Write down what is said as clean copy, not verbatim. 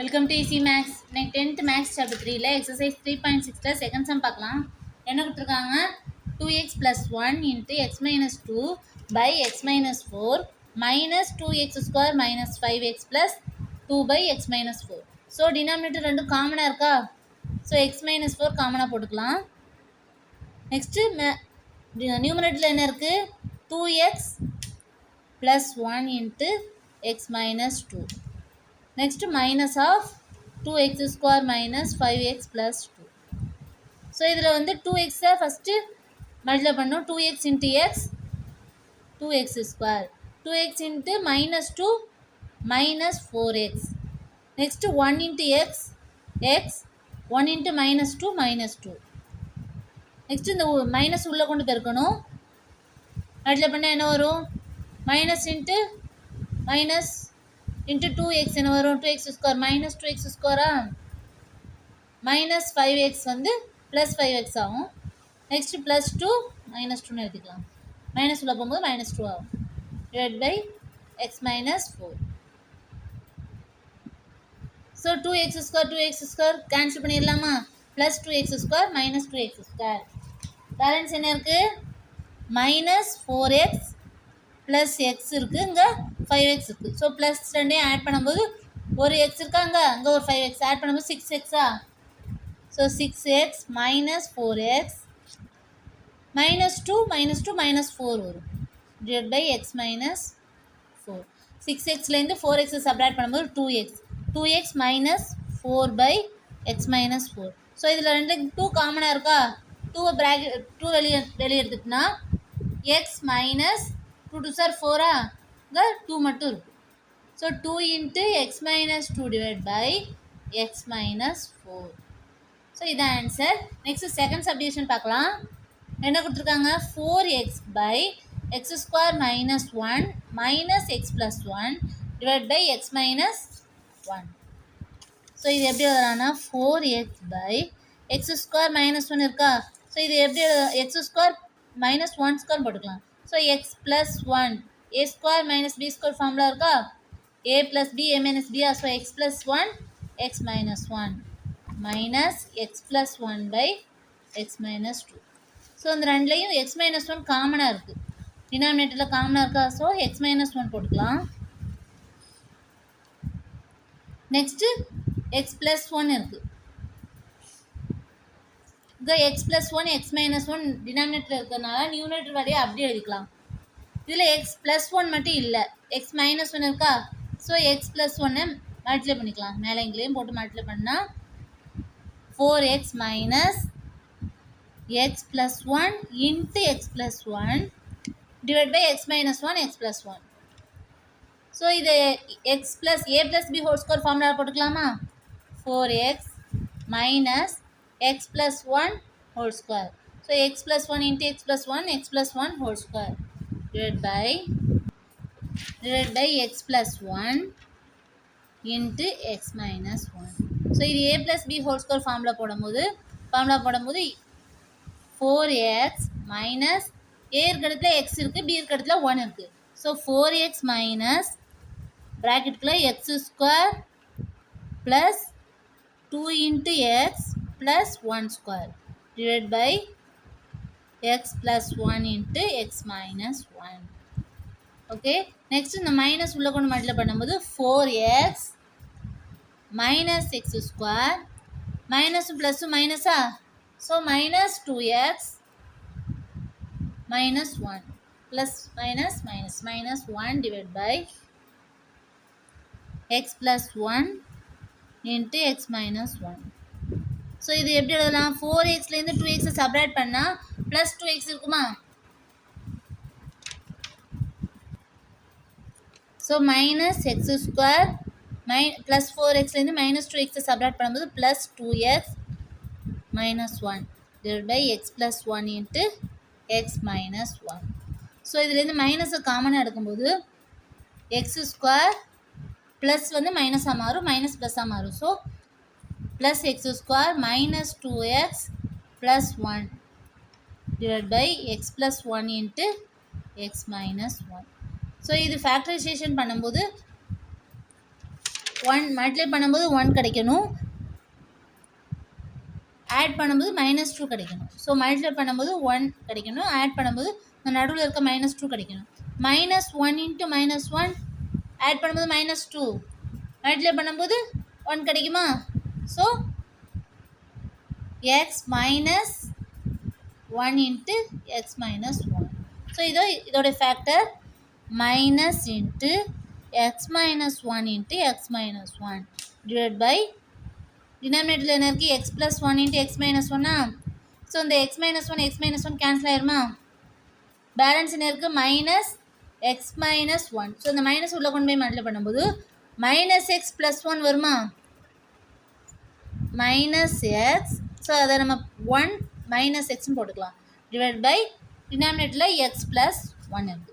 Welcome to easy maths. இன்னைக்கு 10th maths chapter 3ல exercise 3.6ல செகண்ட் சம் பார்க்கலாம். என்ன கொடுத்துருக்காங்க? 2x + 1 × x - 2 / x - 4 - 2x square - 5x + 2 / x - 4. So denominator ரெண்டும் காமனாக இருக்கா? ஸோ x - 4 காமனாக போட்டுக்கலாம். நெக்ஸ்ட்டு நியூமரேட்டரில் என்ன இருக்குது? 2x + 1 × x - 2. Next minus of 2x square minus 5x plus 2. So இதில் வந்து 2x ஃபஸ்ட்டு மல்டிப்ளை பண்ணோம். 2x into x 2x square 2x into minus 2 minus 4x. Next 1 into x x 1 into minus 2 minus 2. Next இந்த minus உள்ளே கொண்டு பெருக்கணும். Multiply பண்ணால் என்ன வரும்? Minus into minus into 2x என்ன வரும்? 2x square minus 2x square minus 5x வந்து plus 5x ஆகும். next plus 2 minus 2 எழுதிக்கலாம். மைனஸ் உள்ள போகும்போது minus 2 ஆகும். divided by x minus 4. so 2x square cancel பண்ணிடலாமா? plus 2x square minus 2x square. Balance என்ன இருக்குது? minus 4x ப்ளஸ் எக்ஸ் இருக்குது, இங்கே 5x இருக்குது. ஸோ ப்ளஸ் ரெண்டையும் ஆட் பண்ணும்போது ஒரு எக்ஸ் இருக்கா, அங்கே ஒரு 5x ஆட் பண்ணும்போது 6xஆ. So 6x minus 4x minus 2 minus 4 வரும். Divide by x minus 4. 6xலேருந்து 4x சப்ராக்ட் பண்ணும்போது 2x minus 4 by x minus 4. So இதில் ரெண்டு 2 காமனாக இருக்கா? 2 வெளியே எடுத்துட்டுனா x minus 2 2 சார் 4 இங்கே 2 மட்டும் இருக்குது. So 2 into x minus 2 divided by x minus 4. So இதான் ஆன்சர். நெக்ஸ்ட்டு செகண்ட் சப்டிவிஷன் பார்க்கலாம். என்ன கொடுத்துருக்காங்க? 4x by x square minus 1 minus x plus 1 divided by x minus 1. So இது எப்படி எழுதலாம்னா 4x by x square minus 1 இருக்கா? So இது எப்படி x square minus 1 square போட்டுக்கலாம். So x plus 1 a square minus b square formula இருக்கா? a plus b a minus b. So x plus 1 x minus 1 minus x plus 1 by x minus 2. So இந்த ரெண்டுலேயும் x minus 1 காமனாக இருக்குது, டினாமினேட்டரில் காமனாக இருக்கா? So x minus 1 போட்டுக்கலாம். Next x plus 1 இருக்குது. இங்கே x plus 1 x minus 1 denominator இருக்கிறதுனால நியூமரேட்டர் வழியை அப்படியே எழுதிக்கலாம். இதில் x plus 1 மட்டும் இல்லை, x minus 1 இருக்கா? ஸோ x plus 1 மல்டிப்ளை பண்ணிக்கலாம். மேலே இங்கேயும் போட்டு மல்டிப்ளை பண்ணால் 4x minus x plus 1 into x plus 1 divided by x minus 1 x plus 1. So இது x plus a plus b whole square formula போட்டுக்கலாமா? 4x minus x plus 1 whole square. So x plus 1 into x plus 1 whole square divided by x plus 1 into x minus 1. So இது a plus b whole square formula போடும்போது 4x minus a இருக்கிறதுல x இருக்குது, b இருக்கிறதுல 1 இருக்குது. So 4x minus ப்ராக்கெட்டுக்குள்ள x square plus 2 into x plus 1 square divided by x plus 1 into x minus 1. Okay, next இந்த minus உள்ள கொண்டு multiply பண்ணும்போது 4x minus x square மைனஸும் ப்ளஸும் மைனஸா? So minus 2x minus 1 plus minus 1 divided by x plus 1 into x minus 1. So இது எப்படி எழுதலாம்? 4xலேருந்து 2x சப்ராக்ட் பண்ணால் ப்ளஸ் 2x இருக்குமா? So minus x square plus 4xலேருந்து மைனஸ் 2x சப்ராக்ட் பண்ணும்போது plus 2x minus 1 divided by x plus 1 into x minus 1. So இதுலேருந்து மைனஸை காமனாக எடுக்கும்போது எக்ஸ் ஸ்கொயர் ப்ளஸ் வந்து மைனஸாக மாறும், மைனஸ் ப்ளஸ்ஸாக மாறும். So plus x square minus 2x plus 1 divided by x plus 1 into x minus 1. So இது ஃபேக்டரைசேஷன் பண்ணும்போது 1 மல்டிப்ளை பண்ணும்போது 1 கிடைக்கணும், ஆட் பண்ணும்போது -2 கிடைக்கணும். ஸோ மல்டிப்ளை பண்ணும்போது 1 கிடைக்கணும், ஆட் பண்ணும்போது இந்த நடுவில் இருக்க -2 கிடைக்கணும். -1 இன்ட்டு -1 ஆட் பண்ணும்போது -2 மல்டிப்ளை பண்ணும்போது 1 கிடைக்குமா? So x minus 1 into x minus 1. So இதோட factor minus into x minus 1 into x minus 1 divided by டினாமினேட்டரில் என்ன இருக்குது x plus 1 into x minus 1. So இந்த x minus 1 கேன்சல் ஆயிருமா? பேலன்ஸ் என்ன இருக்குது மைனஸ் எக்ஸ் மைனஸ் 1. ஸோ இந்த minus உள்ள கொண்டு போய் மல்டிப்ளை பண்ணும்போது -x + 1 வருமா? -x. ஸோ அதை நம்ம 1 -xன்னு போட்டுக்கலாம், டிவைட் பை டினாமினேட்டரில் x + 1 இருக்குது.